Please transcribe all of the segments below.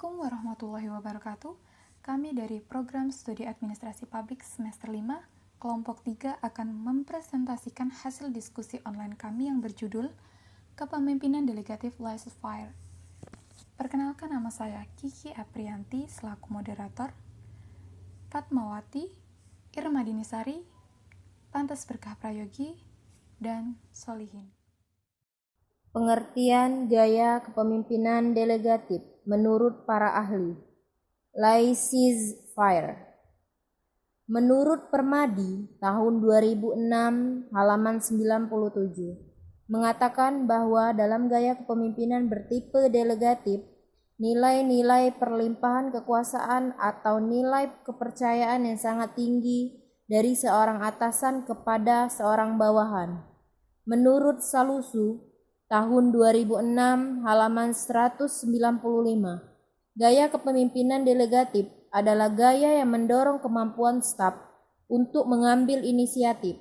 Assalamualaikum warahmatullahi wabarakatuh. Kami dari Program Studi Administrasi Publik semester 5, kelompok 3 akan mempresentasikan hasil diskusi online kami yang berjudul Kepemimpinan Delegatif Lies of Fire. Perkenalkan, nama saya Kiki Aprianti selaku moderator, Fatmawati, Irma Dinisari, Pantas Berkah Prayogi, dan Solihin. Pengertian gaya kepemimpinan delegatif menurut para ahli. Lies Fire. Menurut Permadi tahun 2006 halaman 97 mengatakan bahwa dalam gaya kepemimpinan bertipe delegatif, nilai-nilai perlimpahan kekuasaan atau nilai kepercayaan yang sangat tinggi dari seorang atasan kepada seorang bawahan. Menurut Salusu tahun 2006 halaman 195, gaya kepemimpinan delegatif adalah gaya yang mendorong kemampuan staf untuk mengambil inisiatif,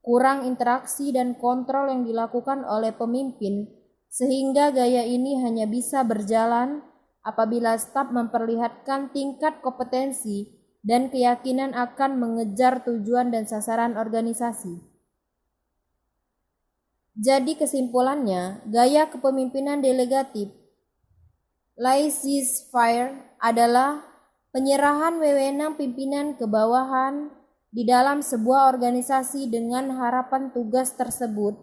kurang interaksi dan kontrol yang dilakukan oleh pemimpin, sehingga gaya ini hanya bisa berjalan apabila staf memperlihatkan tingkat kompetensi dan keyakinan akan mengejar tujuan dan sasaran organisasi. Jadi kesimpulannya, gaya kepemimpinan delegatif Lies Fire adalah penyerahan wewenang pimpinan ke bawahan di dalam sebuah organisasi dengan harapan tugas tersebut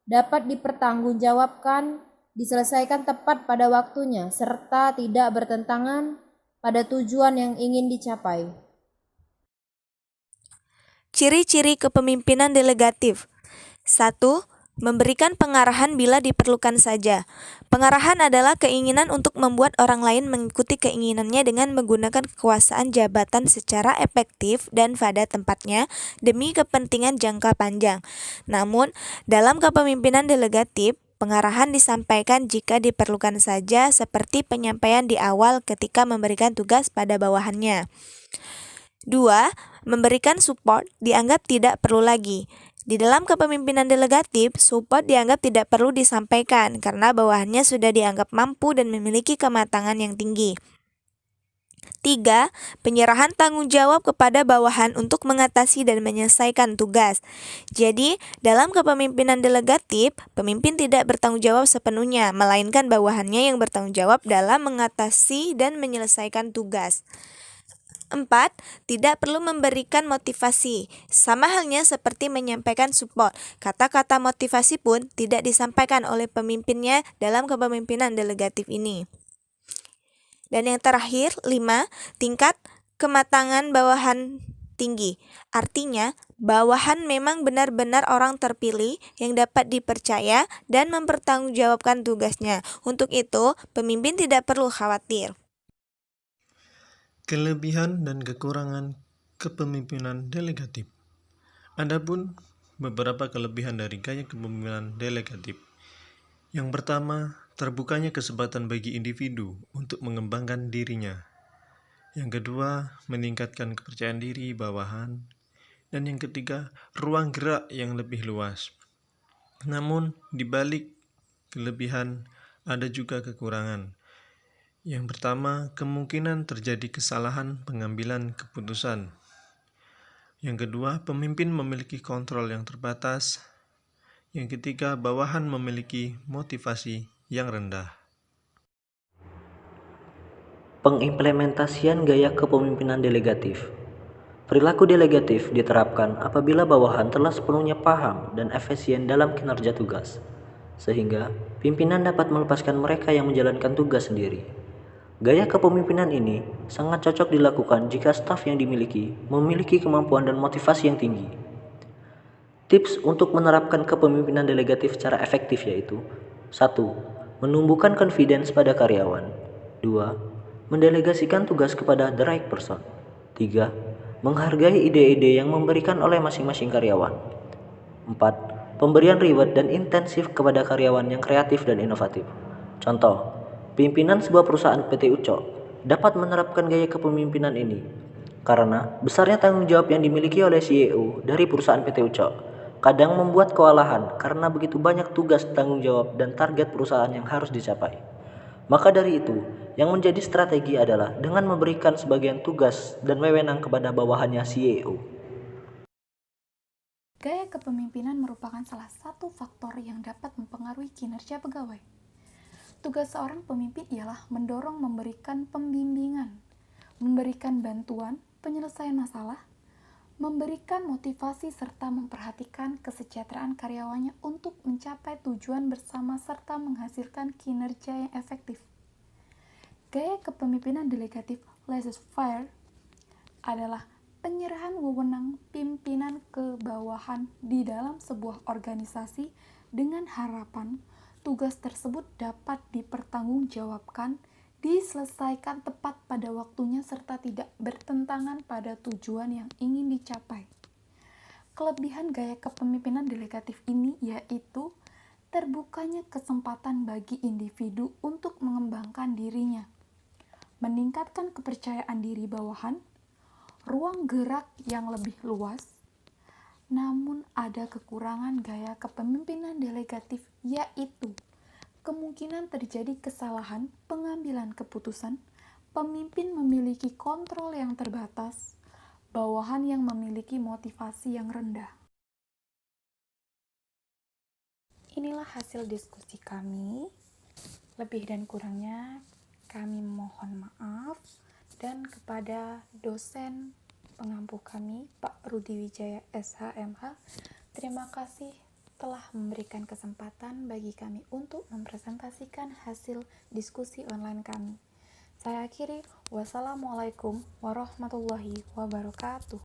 dapat dipertanggungjawabkan, diselesaikan tepat pada waktunya, serta tidak bertentangan pada tujuan yang ingin dicapai. Ciri-ciri kepemimpinan delegatif. 1. Memberikan pengarahan bila diperlukan saja. Pengarahan adalah keinginan untuk membuat orang lain mengikuti keinginannya dengan menggunakan kekuasaan jabatan secara efektif dan pada tempatnya demi kepentingan jangka panjang. Namun, dalam kepemimpinan delegatif, pengarahan disampaikan jika diperlukan saja, seperti penyampaian di awal ketika memberikan tugas pada bawahannya. 2. Memberikan support dianggap tidak perlu lagi. Di dalam kepemimpinan delegatif, support dianggap tidak perlu disampaikan karena bawahannya sudah dianggap mampu dan memiliki kematangan yang tinggi. 3. Penyerahan tanggung jawab kepada bawahan untuk mengatasi dan menyelesaikan tugas. Jadi, dalam kepemimpinan delegatif, pemimpin tidak bertanggung jawab sepenuhnya, melainkan bawahannya yang bertanggung jawab dalam mengatasi dan menyelesaikan tugas. 4. Tidak perlu memberikan motivasi. Sama halnya seperti menyampaikan support, kata-kata motivasi pun tidak disampaikan oleh pemimpinnya dalam kepemimpinan delegatif ini. Dan yang terakhir, 5. Tingkat kematangan bawahan tinggi. Artinya, bawahan memang benar-benar orang terpilih yang dapat dipercaya dan mempertanggungjawabkan tugasnya. Untuk itu, pemimpin tidak perlu khawatir. Kelebihan dan kekurangan kepemimpinan delegatif. Adapun beberapa kelebihan dari gaya kepemimpinan delegatif. Yang pertama, terbukanya kesempatan bagi individu untuk mengembangkan dirinya. Yang kedua, meningkatkan kepercayaan diri bawahan. Dan yang ketiga, ruang gerak yang lebih luas. Namun, di balik kelebihan ada juga kekurangan. Yang pertama, kemungkinan terjadi kesalahan pengambilan keputusan. Yang kedua, pemimpin memiliki kontrol yang terbatas. Yang ketiga, bawahan memiliki motivasi yang rendah. Pengimplementasian gaya kepemimpinan delegatif. Perilaku delegatif diterapkan apabila bawahan telah sepenuhnya paham dan efisien dalam kinerja tugas, sehingga pimpinan dapat melepaskan mereka yang menjalankan tugas sendiri. Gaya kepemimpinan ini sangat cocok dilakukan jika staf yang dimiliki memiliki kemampuan dan motivasi yang tinggi. Tips untuk menerapkan kepemimpinan delegatif secara efektif yaitu: 1. Menumbuhkan confidence pada karyawan. 2. Mendelegasikan tugas kepada the right person. 3. Menghargai ide-ide yang memberikan oleh masing-masing karyawan. 4. Pemberian reward dan intensif kepada karyawan yang kreatif dan inovatif. Contoh, pimpinan sebuah perusahaan PT Uco dapat menerapkan gaya kepemimpinan ini karena besarnya tanggung jawab yang dimiliki oleh CEO dari perusahaan PT Uco kadang membuat kewalahan karena begitu banyak tugas, tanggung jawab, dan target perusahaan yang harus dicapai. Maka dari itu, Yang menjadi strategi adalah dengan memberikan sebagian tugas dan wewenang kepada bawahannya CEO. Gaya kepemimpinan merupakan salah satu faktor yang dapat mempengaruhi kinerja pegawai. Tugas seorang pemimpin ialah mendorong, memberikan pembimbingan, memberikan bantuan, penyelesaian masalah, memberikan motivasi serta memperhatikan kesejahteraan karyawannya untuk mencapai tujuan bersama serta menghasilkan kinerja yang efektif. Gaya kepemimpinan delegatif laissez-faire adalah penyerahan wewenang pimpinan ke bawahan di dalam sebuah organisasi dengan harapan tugas tersebut dapat dipertanggungjawabkan, diselesaikan tepat pada waktunya serta tidak bertentangan pada tujuan yang ingin dicapai. Kelebihan gaya kepemimpinan delegatif ini yaitu terbukanya kesempatan bagi individu untuk mengembangkan dirinya, meningkatkan kepercayaan diri bawahan, ruang gerak yang lebih luas. Namun ada kekurangan gaya kepemimpinan delegatif yaitu kemungkinan terjadi kesalahan pengambilan keputusan, pemimpin memiliki kontrol yang terbatas, bawahan yang memiliki motivasi yang rendah. Inilah hasil diskusi kami. Lebih dan kurangnya kami mohon maaf, dan kepada dosen pengampu kami, Pak Rudi Wijaya SHMH, terima kasih telah memberikan kesempatan bagi kami untuk mempresentasikan hasil diskusi online kami. Saya akhiri, wassalamualaikum warahmatullahi wabarakatuh.